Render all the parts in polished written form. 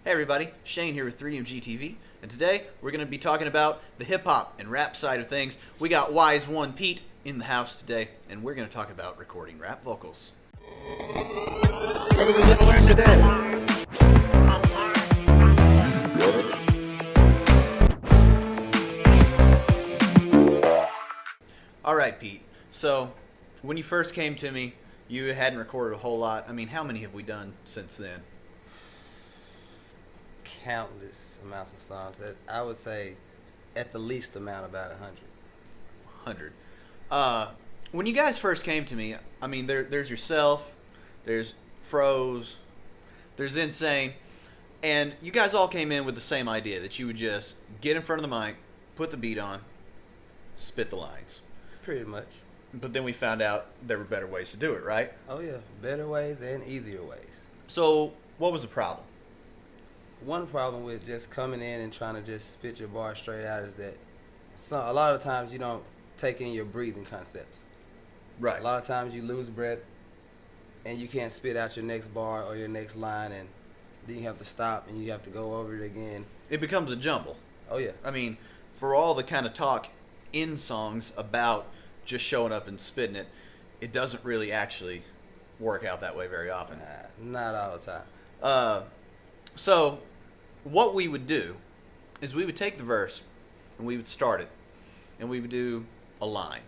Hey everybody, Shane here with 3MG TV, and today we're going to be talking about the hip hop and rap side of things. We got Wise One Pete in the house today, and we're going to talk about recording rap vocals. Alright, Pete, so when you first came to me, you hadn't recorded a whole lot. I mean, how many have we done since then? Countless amounts of songs. That I would say, at the least amount, about 100. 100. When you guys first came to me, I mean, there's yourself, there's Froze, there's Insane, and you guys all came in with the same idea that you would just get in front of the mic, put the beat on, spit the lines. Pretty much. But then we found out there were better ways to do it, right? Oh yeah, better ways and easier ways. So, what was the problem? One problem with just coming in and trying to just spit your bar straight out is that a lot of times you don't take in your breathing concepts. Right. A lot of times you lose breath and you can't spit out your next bar or your next line, and then you have to stop and you have to go over it again. It becomes a jumble. Oh yeah. I mean, for all the kind of talk in songs about just showing up and spitting it, it doesn't really actually work out that way very often. Not all the time. So what we would do is we would take the verse and we would start it and we would do a line.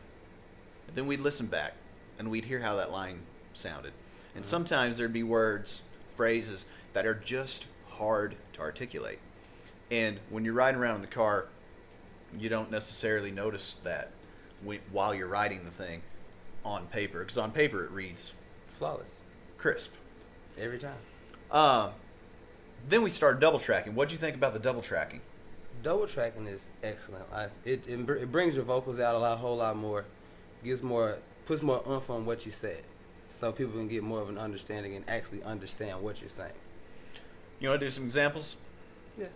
And then we'd listen back and we'd hear how that line sounded. And sometimes there'd be words, phrases that are just hard to articulate. And when you're riding around in the car, you don't necessarily notice that while you're writing the thing on paper. Because on paper it reads Flawless. crisp. Every time. Then we started double tracking. What'd you think about the double tracking? Double tracking is excellent. It brings your vocals out a whole lot more, puts more oomph on what you said, so people can get more of an understanding and actually understand what you're saying. You want to do some examples? Yeah.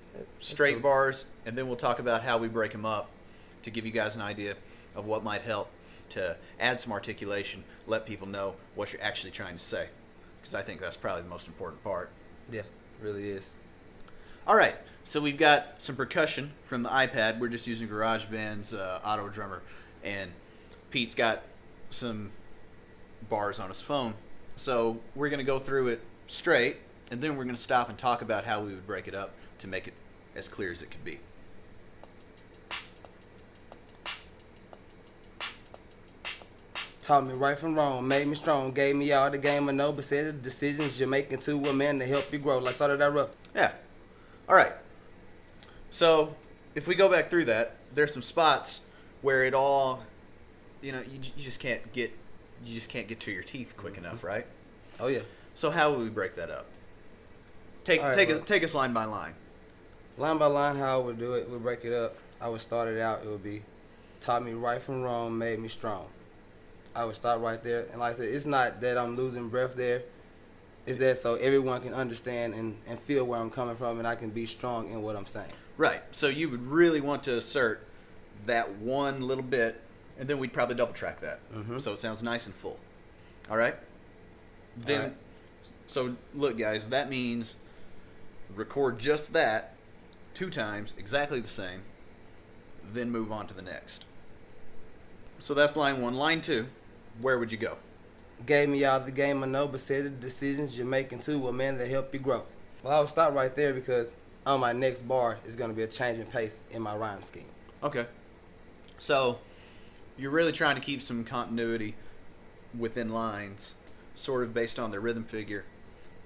Straight cool. bars, and then we'll talk about how we break them up to give you guys an idea of what might help to add some articulation, let people know what you're actually trying to say, because I think that's probably the most important part. Yeah, really is. All right, so we've got some percussion from the iPad. We're just using GarageBand's Auto Drummer, and Pete's got some bars on his phone. So we're going to go through it straight, and then we're going to stop and talk about how we would break it up to make it as clear as it could be. Taught me right from wrong, made me strong, gave me all the game I know, but said the decisions you're making to a man to help you grow. Like started that rough. Yeah. All right. So if we go back through that, there's some spots where it all, you just can't get to your teeth quick enough, right? Oh yeah. So how would we break that up? Take us line by line. Line by line, how I would do it, we'd break it up. I would start it out. It would be, taught me right from wrong, made me strong. I would start right there. And like I said, it's not that I'm losing breath there. It's that so everyone can understand and feel where I'm coming from, and I can be strong in what I'm saying. Right. So you would really want to assert that one little bit, and then we'd probably double track that. So it sounds nice and full. All right? Then, All right. So look, guys, that means record just that 2 times, exactly the same, then move on to the next. So that's line 1. Line 2, where would you go? Gave me all the game I know, but said the decisions you're making to a man that help you grow. Well, I would stop right there because on my next bar is going to be a change in pace in my rhyme scheme. Okay. So you're really trying to keep some continuity within lines, sort of based on the rhythm figure,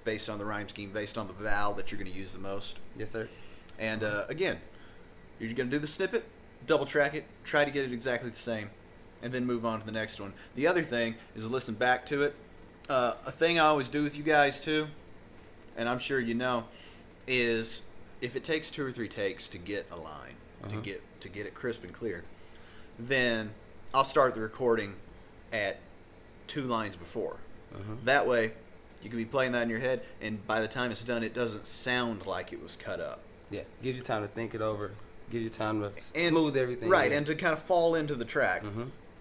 based on the rhyme scheme, based on the vowel that you're going to use the most. Yes, sir. And again, you're going to do the snippet, double track it, try to get it exactly the same, and then move on to the next one. The other thing is listen back to it. A thing I always do with you guys too, and I'm sure you know, is if it takes 2 or 3 takes to get a line, to get it crisp and clear, then I'll start the recording at 2 lines before. That way, you can be playing that in your head, and by the time it's done, it doesn't sound like it was cut up. Yeah, gives you time to think it over, gives you time to smooth everything. Right, in. and to kind of fall into the track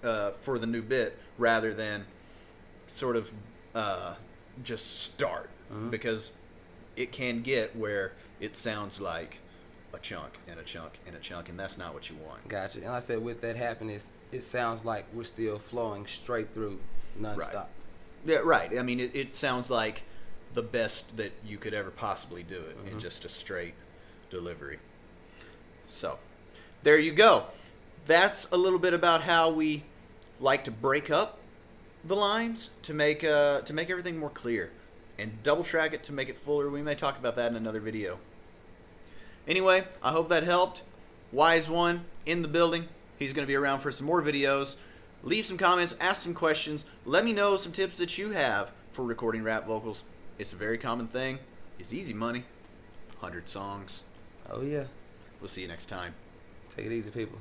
for the new bit rather than sort of just start. Because it can get where it sounds like a chunk and a chunk and a chunk, and that's not what you want. Gotcha. And like I said, with that happening, it sounds like we're still flowing straight through, nonstop. Right. Yeah, right. I mean, it sounds like the best that you could ever possibly do it in just a straight delivery. So, there you go. That's a little bit about how we like to break up the lines to make everything more clear, and double track it to make it fuller. We may talk about that in another video. Anyway, I hope that helped. Wise One in the building. He's going to be around for some more videos. Leave some comments, ask some questions. Let me know some tips that you have for recording rap vocals. It's a very common thing. It's easy money. 100 songs. Oh, yeah. We'll see you next time. Take it easy, people.